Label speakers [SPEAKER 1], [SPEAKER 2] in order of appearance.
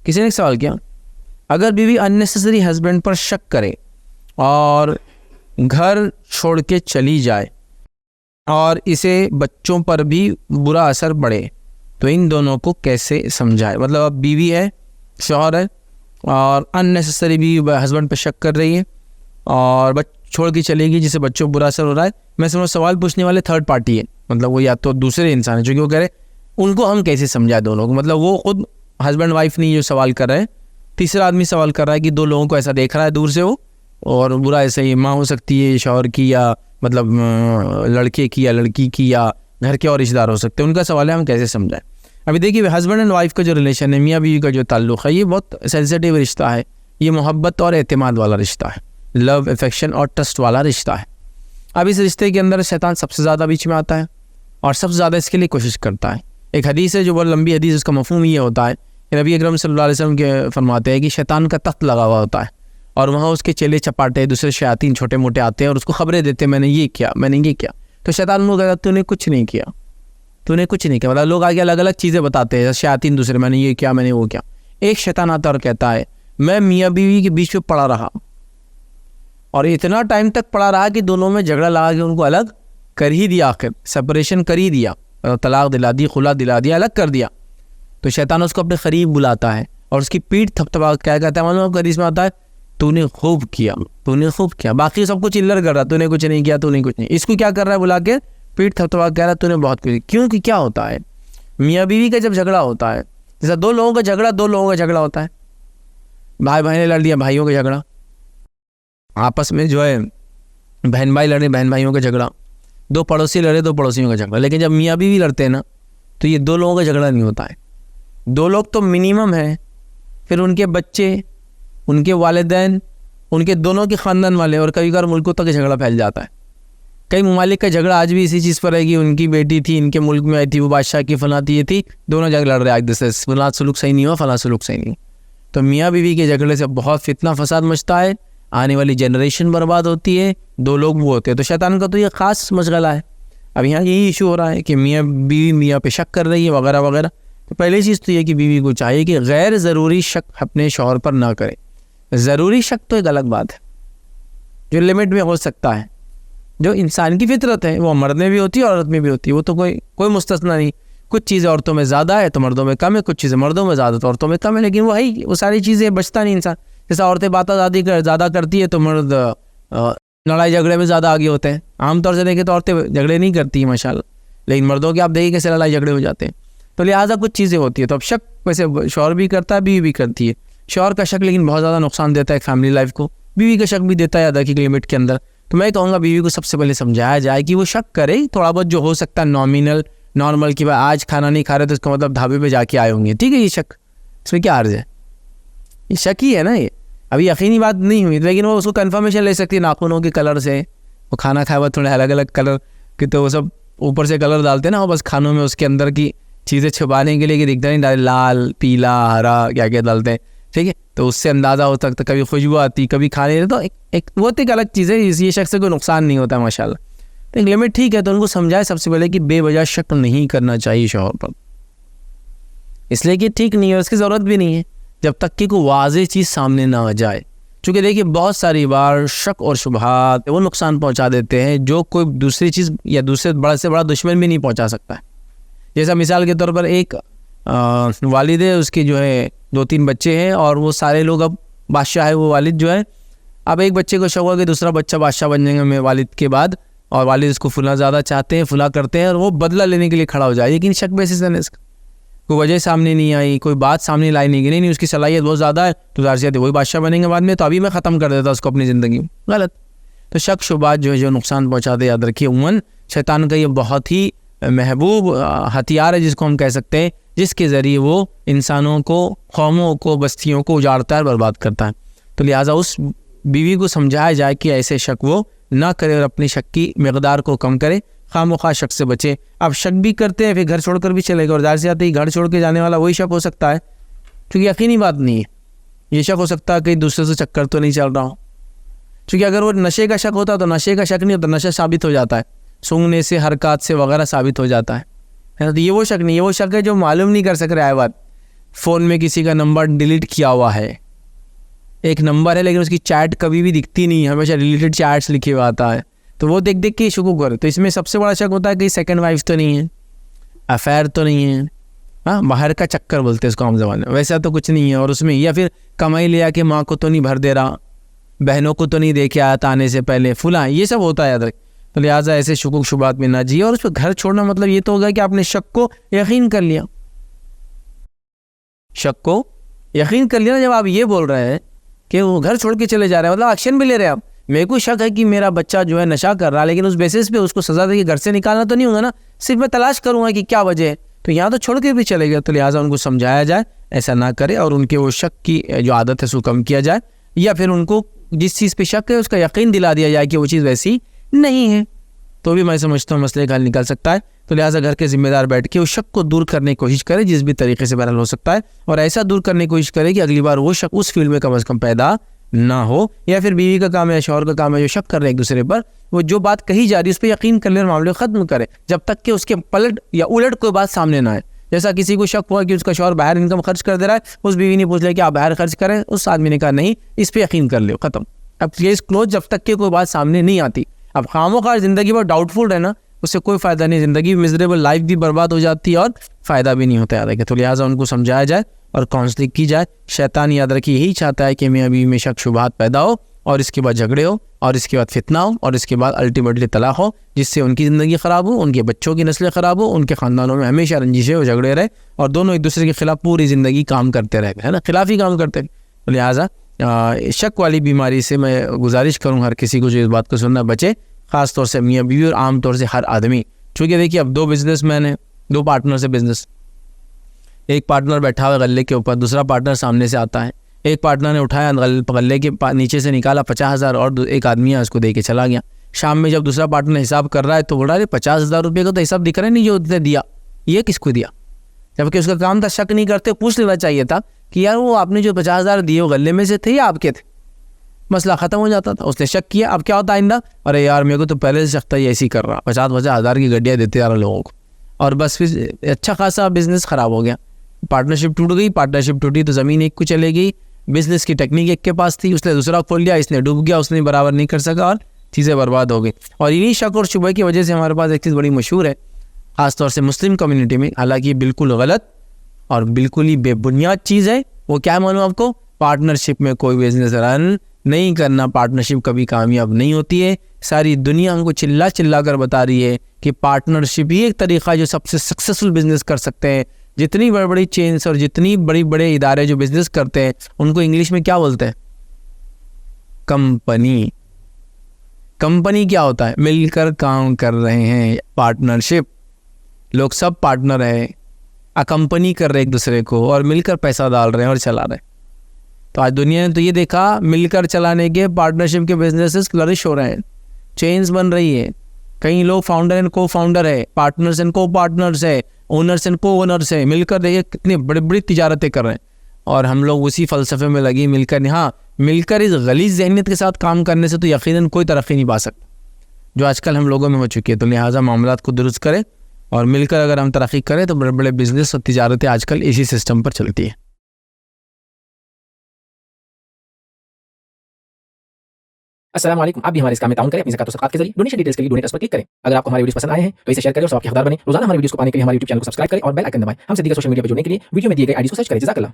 [SPEAKER 1] किसी ने एक सवाल किया, अगर बीवी अननेसेसरी हस्बैंड पर शक करे और घर छोड़ के चली जाए और इसे बच्चों पर भी बुरा असर पड़े तो इन दोनों को कैसे समझाए? मतलब अब बीवी है, शौहर है और अननेसेसरी भी हस्बैंड पर शक कर रही है और छोड़ के चलेगी जिससे बच्चों को बुरा असर हो रहा है। मैं समझ सवाल पूछने वाले थर्ड पार्टी है, मतलब वो या तो दूसरे इंसान है, जो कि वो कह रहे उनको हम कैसे समझाए दोनों को। मतलब वो खुद हस्बैंड वाइफ नहीं जो सवाल कर रहे हैं, तीसरा आदमी सवाल कर रहा है कि दो लोगों को ऐसा देख रहा है दूर से वो, और बुरा ऐसे ही माँ हो सकती है शौहर की, या मतलब लड़के की या लड़की की, या घर के और रिश्तेदार हो सकते हैं। उनका सवाल है हम कैसे समझाएं। अभी देखिए हस्बैंड एंड वाइफ का जो रिलेशन है, मियाँ बीवी का जो ताल्लुक़ है, ये बहुत सेंसिटिव रिश्ता है। ये मोहब्बत और एतमाद वाला रिश्ता है, लव अफेक्शन और ट्रस्ट वाला रिश्ता है। अब इस रिश्ते के अंदर शैतान सबसे ज़्यादा बीच में आता है और सबसे ज़्यादा इसके लिए कोशिश करता है। एक हदीस है जो बहुत लंबी हदीस, उसका मफ़हूम ये होता है कि नबी अकरम सल्लल्लाहु अलैहि वसल्लम के फरमाते हैं कि शैतान का तख्त लगा हुआ होता है और वहाँ उसके चेले चपाटे दूसरे शयातीन छोटे मोटे आते हैं और उसको खबरें देते हैं, मैंने ये किया, मैंने ये किया। तो शैतान उनको कहता तूने कुछ नहीं किया, तूने कुछ नहीं किया। मतलब लोग आगे अलग अलग चीज़ें बताते हैं, शयातीन दूसरे, मैंने ये किया, मैंने वो किया। एक शैतान आता और कहता है मैं मियाँ बीवी के बीच में पड़ा रहा और इतना टाइम तक पड़ा रहा कि दोनों में झगड़ा लगा के उनको अलग कर ही दिया, आखिर सेपरेशन कर ही दिया, तलाक दिला दी, खुला दिला दिया, अलग कर दिया। तो शैतान उसको अपने करीब बुलाता है और उसकी पीठ थपथपा क्या कहता है मालूम है? इसमें आता है तूने खूब किया, तूने खूब किया। बाकी सबको चिल्लर कर रहा, तूने कुछ नहीं किया, तूने कुछ नहीं। इसको क्या कर रहा है? बुला के पीठ थपथपा कह रहा है तूने बहुत कुछ। क्योंकि क्या होता है, मियाँ बीवी का जब झगड़ा होता है, जैसा दो लोगों का झगड़ा होता है, भाई भाई ने लड़ दिया, भाइयों का झगड़ा, आपस में जो है बहन भाई लड़े, बहन भाइयों का झगड़ा, दो पड़ोसी लड़े, दो पड़ोसियों का झगड़ा। लेकिन जब मियाँ बीवी लड़ते हैं ना, तो ये दो लोगों का झगड़ा नहीं होता है, दो लोग तो मिनिमम है, फिर उनके बच्चे, उनके वालिदैन, उनके दोनों के ख़ानदान वाले, और कभी कभार मुल्कों तक झगड़ा फैल जाता है। कई ममालिक का झगड़ा आज भी इसी चीज़ पर है कि उनकी बेटी थी, इनके मुल्क में आई थी, वो बादशाह की फलां थी, ये थी, दोनों झगड़ लड़ रहे एक दूसरे से, फलां सुलूक सही नहीं हुआ, फलां सुलूक सही नहीं। तो मियाँ बीवी के झगड़े से बहुत फितना फसाद मचता है, आने वाली जनरेशन बर्बाद होती है, दो लोग वो होते हैं। तो शैतान का तो ये ख़ास मशगला है। अब यहाँ यही इशू हो रहा है कि मियाँ बीवी मियाँ पे शक कर रही है वगैरह वगैरह। तो पहली चीज़ तो ये कि बीवी को चाहिए कि गैर ज़रूरी शक अपने शौहर पर ना करे। ज़रूरी शक तो एक अलग बात है, जो लिमिट में हो सकता है, जो इंसान की फितरत है, वो मर्द में भी होती है औरत में भी होती है, वो तो कोई मुस्तस्ना नहीं। कुछ चीज़ें औरतों में ज़्यादा है तो मर्दों में कम है, कुछ चीज़ें मर्दों में ज़्यादा तो औरतों में कम है, लेकिन वो सारी चीज़ें बचता नहीं इंसान। जैसा औरतें बातें ज़्यादा करती है तो मर्द लड़ाई झगड़े में ज़्यादा आगे होते हैं। आमतौर से देखें तो औरतें झगड़े नहीं करती हैं माशाल्लाह, लेकिन मर्दों के आप देखिए कैसे लड़ाई झगड़े हो जाते हैं। तो लिहाजा कुछ चीज़ें होती है। तो अब शक वैसे शौहर भी करता है, बीवी भी करती है। शौहर का शक लेकिन बहुत ज़्यादा नुकसान देता है फैमिली लाइफ को, बीवी का शक भी देता है अदा की लिमिट के अंदर। तो मैं कहूँगा बीवी को सबसे पहले समझाया जाए कि वो शक करे थोड़ा बहुत, जो हो सकता है नॉर्मल, कि भाई आज खाना नहीं खा रहे तो इसका मतलब ढाबे पे जाके आए होंगे, ठीक है, ये शक, इसमें क्या अर्ज है, ये शक ही है ना। ये अभी यकीनी बात नहीं हुई, लेकिन वो उसको कन्फर्मेशन ले सकती है नाखूनों के कलर से। वो खाना खाए हुआ थोड़े अलग अलग कलर के, तो वो सब ऊपर से कलर डालते हैं ना, वो बस खानों में उसके अंदर की चीज़ें छुपाने के लिए कि दिखता नहीं, डाले लाल पीला हरा क्या क्या डालते हैं, ठीक है। तो उससे अंदाज़ा हो सकता, कभी खुशबू आती, कभी खाने, तो एक वो तो एक अलग चीज़ है। ये शक से कोई नुकसान नहीं होता माशाल्लाह। तो एक लिमिट ठीक है। तो उनको समझाए सबसे पहले कि बेवजह शक नहीं करना चाहिए शौहर पर, इसलिए कि ठीक नहीं है, उसकी ज़रूरत भी नहीं है जब तक कि कोई वाज़ेह चीज़ सामने ना आ जाए। चूँकि देखिए बहुत सारी बार शक और शुबहात वो नुकसान पहुँचा देते हैं जो कोई दूसरी चीज़ या दूसरे बड़ा से बड़ा दुश्मन भी नहीं पहुँचा सकता है। जैसा मिसाल के तौर पर एक वालिद है, उसके जो है 2-3 बच्चे हैं और वो सारे लोग, अब बादशाह है वो वालिद जो है, अब एक बच्चे को शौक हुआ कि दूसरा बच्चा बादशाह बन जाएगा मैं वालिद के बाद, और वालिद उसको फुला ज़्यादा चाहते हैं, फुला करते हैं और वो बदला लेने के लिए खड़ा हो जाए। लेकिन शक बेसिस है इसका, कोई वजह सामने नहीं आई, कोई बात सामने लाई नहीं गई, नहीं उसकी सलाहियत बहुत ज़्यादा है तो ज़ाहिर सी बात है वही बादशाह बनेंगे बाद में, तो अभी मैं ख़त्म कर देता उसको अपनी ज़िंदगी में। गलत। तो शक शुबात जो है जो नुकसान पहुँचाते, याद रखिए उमन शैतान का ये बहुत ही महबूब हथियार है जिसको हम कह सकते हैं, जिसके ज़रिए वो इंसानों को, कौमों को, बस्तियों को उजाड़ता है, बर्बाद करता है। तो लिहाजा उस बीवी को समझाया जाए कि ऐसे शक वो ना करे और अपनी शक की मकदार को कम करे, खामोखा शक से बचे। अब शक भी करते हैं फिर घर छोड़कर भी चलेगा, और ज़ाहिर सी बात है घर छोड़ के जाने वाला वही शक हो सकता है, क्योंकि यकीनी बात नहीं है। ये शक हो सकता है कहीं दूसरे से चक्कर तो नहीं चल रहा हो, क्योंकि अगर वो नशे का शक होता तो नशे का शक नहीं होता, नशा साबित हो जाता है, सूंघने से, हरकत से वगैरह साबित हो जाता है ना। तो ये वो शक नहीं, ये वो शक है जो मालूम नहीं कर सक रहा है बात, फ़ोन में किसी का नंबर डिलीट किया हुआ है, एक नंबर है लेकिन उसकी चैट कभी भी दिखती नहीं है, हमेशा डिलीटेड चैट्स लिखे हुआ आता है, तो वो देख देख के शक करे। तो इसमें सबसे बड़ा शक होता है कि सेकंड वाइफ तो नहीं है, अफेयर तो नहीं है, हाँ बाहर का चक्कर बोलते हैं उसको आम ज़माने में, वैसा तो कुछ नहीं है। और उसमें या फिर कमाई ले आके माँ को तो नहीं भर दे रहा, बहनों को तो नहीं दे के आया था आने से पहले, फुला, ये सब होता है याद रख। तो लिहाजा ऐसे शुकुक शुबात में ना जिए। और उस पर घर छोड़ना मतलब ये तो होगा कि आपने शक को यकीन कर लिया, शक को यकीन कर लिया ना। जब आप ये बोल रहे हैं कि वो घर छोड़ के चले जा रहे हैं, मतलब एक्शन भी ले रहे हैं आप। मेरे को शक है कि मेरा बच्चा जो है नशा कर रहा है, लेकिन उस बेसिस पे उसको सजा दे के घर से निकालना तो नहीं होगा ना, सिर्फ मैं तलाश करूंगा कि क्या वजह है, तो यहाँ तो छोड़ के भी चले गए। तो लिहाजा उनको समझाया जाए ऐसा ना करे, और उनके वो शक की जो आदत है उसको कम किया जाए, या फिर उनको जिस चीज़ पे शक है उसका यकीन दिला दिया जाए कि वो चीज़ वैसी नहीं है, तो भी मैं समझता हूँ मसले का हल निकल सकता है। तो लिहाजा घर के जिम्मेदार बैठ के उस शक को दूर करने की कोशिश करे जिस भी तरीके से बहरहाल हो सकता है, और ऐसा दूर करने की कोशिश करे कि अगली बार वो शक उस फील्ड में कम अज़ कम पैदा ना हो। या फिर बीवी का काम है या शौहर का काम है जो शक कर रहे हैं एक दूसरे पर, वो जो बात कही जा रही है उस पर यकीन कर ले और मामले को ख़त्म करे, जब तक कि उसके पलट या उलट कोई बात सामने ना आए। जैसा किसी को शक हुआ कि उसका शौहर बाहर इनकम खर्च कर दे रहा है, उस बीवी ने पूछ लिया कि आप बाहर खर्च करें, उस आदमी ने कहा नहीं, इस पर यकीन कर लो, ख़त्म। अब केस क्लोज जब तक कि कोई बात सामने नहीं आती। अब खामोखार ज़िंदगी बहुत डाउटफुल रहना, उससे कोई फ़ायदा नहीं, ज़िंदगी मिजरेबल लाइफ भी बर्बाद हो जाती है और फ़ायदा भी नहीं होता याद रखें। तो लिहाजा उनको समझाया जाए और काउंसलिंग की जाए। शैतान याद रखिए यही चाहता है कि मियाँ बीवी में शक शुबहात पैदा हो, और इसके बाद झगड़े हो, और इसके बाद फितना हो, और इसके बाद अल्टीमेटली तलाक हो, जिससे उनकी ज़िंदगी ख़राब हो, उनके बच्चों की नस्लें ख़राब हो, उनके ख़ानदानों में हमेशा रंजिशें और झगड़े रहे, और दोनों एक दूसरे के ख़िलाफ़ पूरी ज़िंदगी काम करते रहे, है ना, खिलाफ़ ही काम करते रहे। तो लिहाजा शक वाली बीमारी से मैं गुजारिश करूँ हर किसी को जो इस बात को सुनना बचे, ख़ास तौर से मियाँ बीवी और आम तौर से हर आदमी। चूँकि देखिए अब 2 बिजनेसमैन हैं, 2 पार्टनर से बिजनेस, एक पार्टनर बैठा हुआ गले के ऊपर, दूसरा पार्टनर सामने से आता है, एक पार्टनर ने उठाया गले के नीचे से निकाला 50,000 और एक आदमी है उसको दे के चला गया। शाम में जब दूसरा पार्टनर हिसाब कर रहा है तो बोला, अरे 50,000 रुपये का तो हिसाब दिख रहा है नहीं जो उसने दिया, ये किसको दिया, जबकि उसका काम था शक नहीं करते, पूछ लेना चाहिए था कि यार वो आपने जो 50,000 दिए वो गले में से थे या आपके थे, मसला ख़त्म हो जाता था। उसने शक किया, अब क्या होता है आइंदा, अरे यार मेरे को तो पहले से शक था ये ऐसे ही कर रहा, 50,000 की गड्डियाँ देते जा रहा लोगों को, और बस फिर अच्छा खासा बिजनेस ख़राब हो गया। पार्टनरशिप टूट गई, पार्टनरशिप टूटी तो ज़मीन एक को चले गई, बिजनेस की टेक्निक एक के पास थी, उसने दूसरा खोल लिया, इसने डूब गया, उसने बराबर नहीं कर सका और चीज़ें बर्बाद हो गई। और इन्हीं शक और शुबह की वजह से हमारे पास एक चीज़ बड़ी मशहूर है, ख़ासतौर से मुस्लिम कम्युनिटी में, हालांकि बिल्कुल गलत और बिल्कुल ही बेबुनियाद चीज़ है। वो क्या मालूम आपको, पार्टनरशिप में कोई बिजनेस रन नहीं करना, पार्टनरशिप कभी कामयाब नहीं होती है। सारी दुनिया हमको चिल्ला चिल्ला कर बता रही है कि पार्टनरशिप ही एक तरीक़ा जो सबसे सक्सेसफुल बिजनेस कर सकते हैं। जितनी बड़ी बड़ी चेन्स और जितनी बड़ी बड़े इदारे जो बिजनेस करते हैं उनको इंग्लिश में क्या बोलते हैं, कंपनी। कंपनी क्या होता है, मिलकर काम कर रहे हैं, पार्टनरशिप, लोग सब पार्टनर हैं, कंपनी कर रहे हैं एक दूसरे को और मिलकर पैसा डाल रहे हैं और चला रहे हैं। तो आज दुनिया ने तो ये देखा, मिलकर चलाने के पार्टनरशिप के बिजनेसेस फ्लरिश हो रहे हैं, चेन्स बन रही है, कई लोग फाउंडर एंड को फाउंडर है, पार्टनर्स एंड को पार्टनर्स है, ओनर्स एंड को ओनर्स है, मिलकर देखिए कितनी बड़ी बड़ी तिजारतें कर रहे हैं। और हम लोग उसी फ़लसफ़े में लगी, मिलकर, हाँ मिलकर इस गलीज़ ज़हनियत के साथ काम करने से तो यकीनन कोई तरक्की नहीं पा सकता जो आजकल हम लोगों में हो चुकी है। तो लिहाजा मामलात को दुरुस्त करें और मिलकर अगर हम तरक्की करें तो बड़े बड़े बिजनेस और तिजारतें आजकल इसी सिस्टम पर चलती है।
[SPEAKER 2] अस्सलाम वालेकुम। आप भी हमारे इस काम में ताउन करें अपनी ज़कात और सदक़ात के जरिए। डोनेशन डिटेल्स के लिए डोनेट पर क्लिक करें। अगर आपको हमारे वीडियोस पसंद आए हैं तो इसे शेयर करें और सबके हकदार बने। रोजाना हमारे वीडियोस को पाने के लिए हमारे YouTube चैनल को सब्सक्राइब करें और बेल आइकन दबाएं। हमसे दीगर सोशल मीडिया पर जुड़ने के लिए वीडियो में दिए गए आईडी को सर्च करें। जज़ाकल्लाह।